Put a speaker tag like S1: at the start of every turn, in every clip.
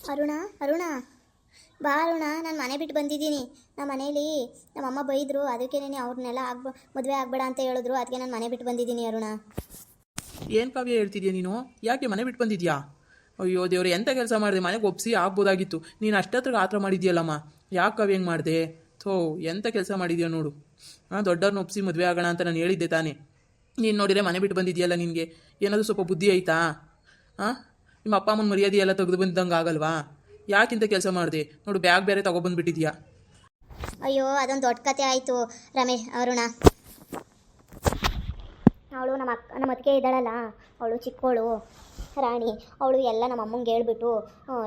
S1: ಅರುಣ ಅರುಣ ಬಾ ಅರುಣ, ನಾನು ಮನೆ ಬಿಟ್ಟು ಬಂದಿದ್ದೀನಿ. ನಮ್ಮ ಮನೇಲಿ ನಮ್ಮಮ್ಮ ಬೈದರು, ಅದಕ್ಕೆ ಅವ್ರನ್ನೆಲ್ಲ ಮದುವೆ ಆಗಬೇಡ ಅಂತ ಹೇಳಿದ್ರು. ಅದಕ್ಕೆ ನಾನು ಮನೆ ಬಿಟ್ಟು ಬಂದಿದ್ದೀನಿ ಅರುಣ.
S2: ಏನು ಕಾವ್ಯ ಹೇಳ್ತಿದ್ಯಾ ನೀನು? ಯಾಕೆ ಮನೆ ಬಿಟ್ಟು ಬಂದಿದ್ಯಾ? ಅಯ್ಯೋ ದೇವ್ರೆ, ಎಂಥ ಕೆಲಸ ಮಾಡಿದೆ? ಮನೆಗೆ ಒಪ್ಸಿ ಆಗ್ಬೋದಾಗಿತ್ತು. ನೀನು ಅಷ್ಟತ್ರ ಆತರ ಮಾಡಿದ್ಯಲ್ಲಮ್ಮ. ಯಾಕೆ ಕಾವ್ಯ ಹೆಂಗೆ ಮಾಡಿದೆ? ಥೋ, ಎಂಥ ಕೆಲಸ ಮಾಡಿದ್ಯಾ ನೋಡು. ದೊಡ್ಡವ್ರನ್ನ ಒಪ್ಸಿ ಮದುವೆ ಆಗೋಣ ಅಂತ ನಾನು ಹೇಳಿದ್ದೆ ತಾನೇ. ನೀನು ನೋಡಿದರೆ ಮನೆ ಬಿಟ್ಟು ಬಂದಿದ್ಯಲ್ಲ. ನಿನಗೆ ಏನಾದರೂ ಸ್ವಲ್ಪ ಬುದ್ಧಿ ಆಯ್ತಾ? ನಿಮ್ಮ ಅಪ್ಪ ಅಮ್ಮನ ಮರ್ಯಾದೆ ಎಲ್ಲ ತೆಗೆದು ಬಂದಂಗೆ ಆಗಲ್ವಾ? ಯಾಕಿಂತ ಕೆಲಸ ಮಾಡಿದೆ ನೋಡು? ಬ್ಯಾಗ್ ಬೇರೆ ತಗೊಬಂದ್ಬಿಟ್ಟಿದ್ಯಾ.
S1: ಅಯ್ಯೋ, ಅದೊಂದು ದೊಡ್ಡ ಕತೆ ಆಯಿತು ಅರುಣ. ಅವಳು ನಮ್ಮ ಅತ್ತಿಗೆ ಇದ್ದಾಳಲ್ಲ, ಅವಳು ಚಿಕ್ಕವಳು ರಾಣಿ, ಅವಳು ಎಲ್ಲ ನಮ್ಮ ಅಮ್ಮಂಗೆ ಹೇಳ್ಬಿಟ್ಟು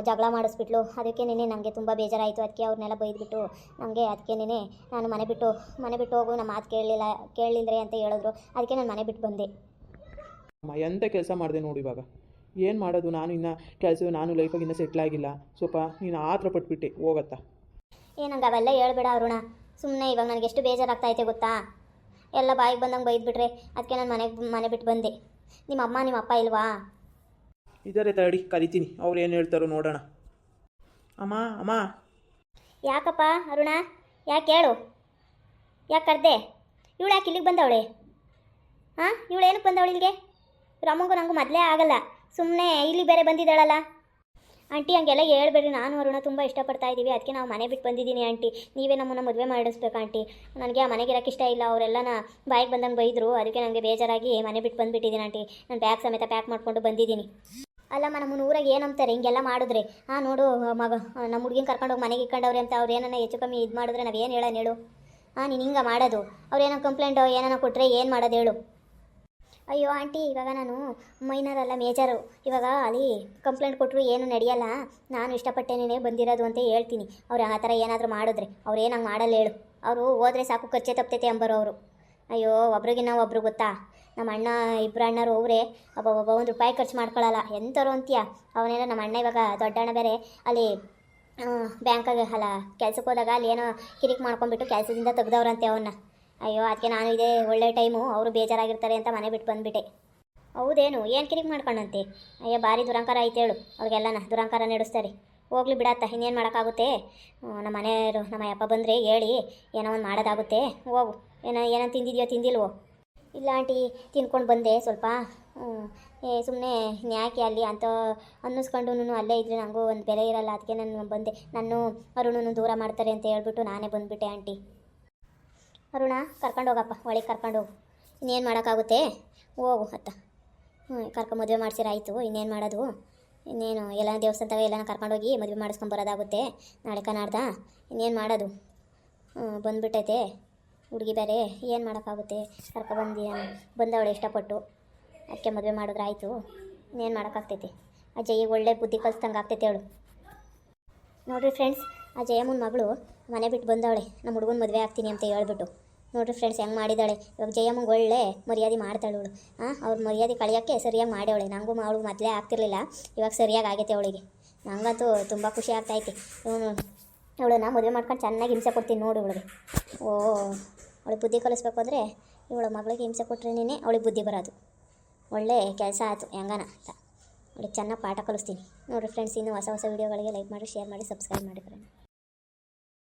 S1: ಜಗಳ ಮಾಡಿಸ್ಬಿಟ್ಲು. ಅದಕ್ಕೆ ನನಗೆ ತುಂಬ ಬೇಜಾರಾಯಿತು. ಅದಕ್ಕೆ ಅವ್ರನ್ನೆಲ್ಲ ಬೈದ್ಬಿಟ್ಟು ನನಗೆ ಅದಕ್ಕೆ ನಾನು ಮನೆ ಬಿಟ್ಟು ಹೋಗು, ನಮ್ಮ ಮಾತು ಕೇಳಲಿಲ್ಲರೆ ಅಂತ ಹೇಳಿದ್ರು. ಅದಕ್ಕೆ ನಾನು ಮನೆ ಬಿಟ್ಟು ಬಂದೆ.
S2: ಅಮ್ಮ, ಎಂಥ ಕೆಲಸ ಮಾಡಿದೆ ನೋಡಿ. ಇವಾಗ ಏನು ಮಾಡೋದು? ನಾನು ಲೈಫಾಗಿ ಇನ್ನೂ ಸೆಟ್ಲ್ ಆಗಿಲ್ಲ. ಸ್ವಲ್ಪ ನೀನು ಆತರ ಪಟ್ಬಿಟ್ಟೆ. ಹೋಗತ್ತಾ?
S1: ನಂಗೆ ಅವೆಲ್ಲ ಹೇಳ್ಬೇಡ ಅರುಣ. ಸುಮ್ಮನೆ ಇವಾಗ ನನಗೆ ಎಷ್ಟು ಬೇಜಾರಾಗ್ತಾಯಿದೆ ಗೊತ್ತಾ? ಎಲ್ಲ ಬಾಯಿಗೆ ಬಂದಂಗೆ ಬೈದ್ಬಿಟ್ರೆ. ಅದಕ್ಕೆ ನಾನು ಮನೆ ಬಿಟ್ಟು ಬಂದೆ. ನಿಮ್ಮ ಅಪ್ಪ ಇಲ್ವಾ?
S2: ಇದಾರೆ, ತಡಿ ಕರಿತೀನಿ. ಅವ್ರು ಏನು ಹೇಳ್ತಾರೋ ನೋಡೋಣ. ಅಮ್ಮ ಅಮ್ಮ.
S1: ಯಾಕಪ್ಪ ಅರುಣ? ಯಾಕೆ ಹೇಳು? ಯಾಕೆ ಕರೆದೆ? ಇವಳು ಯಾಕೆ ಇಲ್ಲಿಗೆ ಬಂದವಳೆ? ಇವಳು ಏನಕ್ಕೆ ಬಂದವಳು ಇಲ್ಲಿಗೆ? ರಮ್ಮಂಗೂ ನನಗೂ ಮೊದಲೇ ಆಗಲ್ಲ. ಸುಮ್ಮನೆ ಇಲ್ಲಿ ಬೇರೆ ಬಂದಿದ್ದಾಳಲ್ಲ. ಆಂಟಿ ಹಂಗೆಲ್ಲ ಹೇಳ್ಬೇಡ್ರಿ. ನಾನು ಅರುಣ ತುಂಬ ಇಷ್ಟಪಡ್ತಾ ಇದ್ದೀವಿ. ಅದಕ್ಕೆ ನಾವು ಮನೆ ಬಿಟ್ಟು ಬಂದಿದ್ದೀನಿ ಆಂಟಿ. ನೀವೇ ನಮ್ಮನ್ನು ಮದುವೆ ಮಾಡಿಸ್ಬೇಕು ಆಂಟಿ. ನನಗೆ ಆ ಮನೆಗೆ ಇರೋಕ್ಕೆ ಇಷ್ಟ ಇಲ್ಲ. ಅವರೆಲ್ಲನ ಬಾಯಿಗೆ ಬಂದಂಗೆ ಬೈದರು. ಅದಕ್ಕೆ ನನಗೆ ಬೇಜಾರಾಗಿ ಮನೆ ಬಿಟ್ಟು ಬಂದುಬಿಟ್ಟಿದ್ದೀನಿ ಆಂಟಿ. ನಾನು ಬ್ಯಾಗ್ ಸಮೇತ ಪ್ಯಾಕ್ ಮಾಡ್ಕೊಂಡು ಬಂದಿದ್ದೀನಿ. ಅಲ್ಲಮ್ಮ, ನಮ್ಮ ಊರಾಗ ಏನಂತಾರೆ ಹಿಂಗೆಲ್ಲ ಮಾಡಿದ್ರೆ? ನೋಡು ನಮ್ಮ ಹುಡುಗಿನ ಕರ್ಕೊಂಡೋಗಿ ಮನೆಗೆ ಇಟ್ಕೊಂಡವ್ರೆ ಅಂತ ಅವ್ರು ಏನನ್ನ ಹೆಚ್ಚು ಕಮ್ಮಿ ಇದು ಮಾಡಿದ್ರೆ ನಾವೇನು ಹೇಳೋಣ ಹೇಳು? ನೀನು ಹಿಂಗೆ ಮಾಡೋದು? ಅವ್ರು ಏನೋ ಕಂಪ್ಲೇಂಟು ಏನೋ ಕೊಟ್ಟರೆ ಏನು ಮಾಡೋದು ಹೇಳು? ಅಯ್ಯೋ ಆಂಟಿ, ಇವಾಗ ನಾನು ಮೈನರಲ್ಲ, ಮೇಜರು. ಇವಾಗ ಅಲ್ಲಿ ಕಂಪ್ಲೇಂಟ್ ಕೊಟ್ಟರು ಏನು ನಡೆಯಲ್ಲ. ನಾನು ಇಷ್ಟಪಟ್ಟೇನೇ ಬಂದಿರೋದು ಅಂತ ಹೇಳ್ತೀನಿ. ಅವ್ರು ಆ ಥರ ಏನಾದರೂ ಮಾಡಿದ್ರೆ ಅವ್ರು ಏನು ಹಂಗೆ ಮಾಡಲ್ಲ ಹೇಳು? ಅವರು ಹೋದರೆ ಸಾಕು, ಖರ್ಚೆ ತಪ್ತೈತೆ ಅಂಬರು ಅವರು. ಅಯ್ಯೋ, ಒಬ್ರಿಗಿನ್ನ ಒಬ್ರು ಗೊತ್ತಾ? ನಮ್ಮ ಅಣ್ಣ ಇಬ್ಬರು ಅಣ್ಣರು ಅವರೇ. ಒಬ್ಬ ₹1 ಖರ್ಚು ಮಾಡ್ಕೊಳ್ಳಲ್ಲ. ಎಂಥವ್ರು ಅಂತೀಯ? ಅವನೇನೋ ನಮ್ಮ ಅಣ್ಣ ಇವಾಗ ದೊಡ್ಡ ಅಣ್ಣ ಬೇರೆ ಅಲ್ಲಿ ಬ್ಯಾಂಕಾಗ ಅಲ್ಲ ಕೆಲ್ಸಕ್ಕೆ ಹೋದಾಗ ಅಲ್ಲಿ ಏನೋ ಕಿರಿಕ್ ಮಾಡ್ಕೊಂಡ್ಬಿಟ್ಟು ಕೆಲಸದಿಂದ ತೆಗ್ದವ್ರಂತೆ ಅವನ್ನ. ಅಯ್ಯೋ, ಅದಕ್ಕೆ ನಾನು ಇದೇ ಒಳ್ಳೆ ಟೈಮು, ಅವರು ಬೇಜಾರಾಗಿರ್ತಾರೆ ಅಂತ ಮನೆ ಬಿಟ್ಟು ಬಂದುಬಿಟ್ಟೆ. ಹೌದೇನು? ಏನು ಕಿರಿಕ್ ಮಾಡ್ಕೊಂಡಂತೆ? ಅಯ್ಯೋ, ಭಾರಿ ದುರಂಕಾರ ಐತೆ ಹೇಳು. ಅವ್ರಿಗೆಲ್ಲನ ದುರಂಕಾರ ನಡೆಸ್ತಾರೆ. ಹೋಗ್ಲಿ ಬಿಡತ್ತ, ಇನ್ನೇನು ಮಾಡೋಕ್ಕಾಗುತ್ತೆ? ನಮ್ಮ ಮನೆಯವರು ನಮ್ಮ ಅಪ್ಪ ಬಂದರೆ ಹೇಳಿ ಏನೋ ಒಂದು ಮಾಡೋದಾಗುತ್ತೆ. ಹೋಗು. ಏನೋ ತಿಂದಿದೆಯೋ ತಿಂದಿಲ್ವೋ? ಇಲ್ಲ ಆಂಟಿ, ತಿನ್ಕೊಂಡು ಬಂದೆ ಸ್ವಲ್ಪ. ಸುಮ್ಮನೆ ಯಾಕೆ ಅಲ್ಲಿ ಅಂತ ಅನ್ನಿಸ್ಕೊಂಡು ಅಲ್ಲೇ ಇದ್ದರೆ ನನಗೂ ಒಂದು ಬೆಲೆ ಇರಲ್ಲ. ಅದಕ್ಕೆ ನಾನು ಬಂದೆ. ನಾನು ಅರುಣನು ದೂರ ಮಾಡ್ತಾರೆ ಅಂತ ಹೇಳ್ಬಿಟ್ಟು ನಾನೇ ಬಂದುಬಿಟ್ಟೆ ಆಂಟಿ. ಅರುಣ, ಕರ್ಕೊಂಡು ಹೋಗಪ್ಪ, ಒಳಗೆ ಕರ್ಕೊಂಡು ಹೋಗು. ಇನ್ನೇನು ಮಾಡೋಕ್ಕಾಗುತ್ತೆ? ಹೋಗು ಅತ್ತ. ಮದುವೆ ಮಾಡ್ಸಿರಾಯ್ತು, ಇನ್ನೇನು ಮಾಡೋದು? ಇನ್ನೇನು ಎಲ್ಲ ದೇವಸ್ಥಾನದಾಗ ಎಲ್ಲನ ಕರ್ಕೊಂಡೋಗಿ ಮದುವೆ ಮಾಡಿಸ್ಕೊಂಬರೋದಾಗುತ್ತೆ ನಾಳೆ ನಾಡ್ದ. ಇನ್ನೇನು ಮಾಡೋದು? ಬಂದುಬಿಟ್ಟೈತೆ ಹುಡುಗಿ ಬೇರೆ. ಏನು ಮಾಡೋಕ್ಕಾಗುತ್ತೆ? ಬಂದವಳೆ ಇಷ್ಟಪಟ್ಟು. ಅದಕ್ಕೆ ಮದುವೆ ಮಾಡಿದ್ರೆ ಆಯಿತು. ಇನ್ನೇನು ಮಾಡೋಕ್ಕಾಗ್ತೈತೆ? ಆ ಜಯ್ಯಿಗೆ ಒಳ್ಳೆ ಬುದ್ಧಿ ಕಲಿಸ್ದಂಗೆ ಆಗ್ತೈತೆ ಹೇಳು. ನೋಡಿರಿ ಫ್ರೆಂಡ್ಸ್, ಆ ಜಯಮ್ಮನ ಮಗಳು ಮನೆ ಬಿಟ್ಟು ಬಂದವಳೆ ನಮ್ಮ ಹುಡುಗನ ಮದುವೆ ಆಗ್ತೀನಿ ಅಂತ ಹೇಳ್ಬಿಟ್ಟು. ನೋಡಿರಿ ಫ್ರೆಂಡ್ಸ್ ಹೆಂಗೆ ಮಾಡಿದ್ದಾಳೆ. ಇವಾಗ ಜಯಮ್ಮಂಗೆ ಒಳ್ಳೆ ಮರ್ಯಾದೆ ಮಾಡ್ತಾಳೆ ಅವಳು. ಅವ್ರ ಮರ್ಯಾದೆ ಕಳಿಯೋಕ್ಕೆ ಸರಿಯಾಗಿ ಮಾಡವಳೆ. ನನಗೂ ಅವಳು ಮೊದಲೇ ಆಗ್ತಿರ್ಲಿಲ್ಲ, ಇವಾಗ ಸರಿಯಾಗಿ ಆಗೈತೆ ಅವಳಿಗೆ. ನನಗಂತೂ ತುಂಬ ಖುಷಿ ಆಗ್ತಾಯಿತ್ತು. ಇವಳನ್ನ ಮದುವೆ ಮಾಡ್ಕೊಂಡು ಚೆನ್ನಾಗಿ ಹಿಂಸೆ ಕೊಡ್ತೀನಿ ನೋಡು ಇವಳಿಗೆ. ಅವಳಿಗೆ ಬುದ್ಧಿ ಕಲಿಸ್ಬೇಕು ಅಂದರೆ ಇವಳ ಮಗಳಿಗೆ ಹಿಂಸೆ ಕೊಟ್ರೇನೇ ಅವಳಿಗೆ ಬುದ್ಧಿ ಬರೋದು. ಒಳ್ಳೆ ಕೆಲಸ ಆಯಿತು ಹೆಂಗನ ಅಂತ ಅವಳಿಗೆ ಚೆನ್ನಾಗಿ ಪಾಠ ಕಲಿಸ್ತೀನಿ. ನೋಡಿರಿ ಫ್ರೆಂಡ್ಸ್, ಇನ್ನೂ ಹೊಸ ವೀಡಿಯೋಗಳಿಗೆ ಲೈಕ್ ಮಾಡಿ, ಶೇರ್ ಮಾಡಿ, ಸಬ್ಸ್ಕ್ರೈಬ್ ಮಾಡಿ ಫ್ರೆಂಡ್.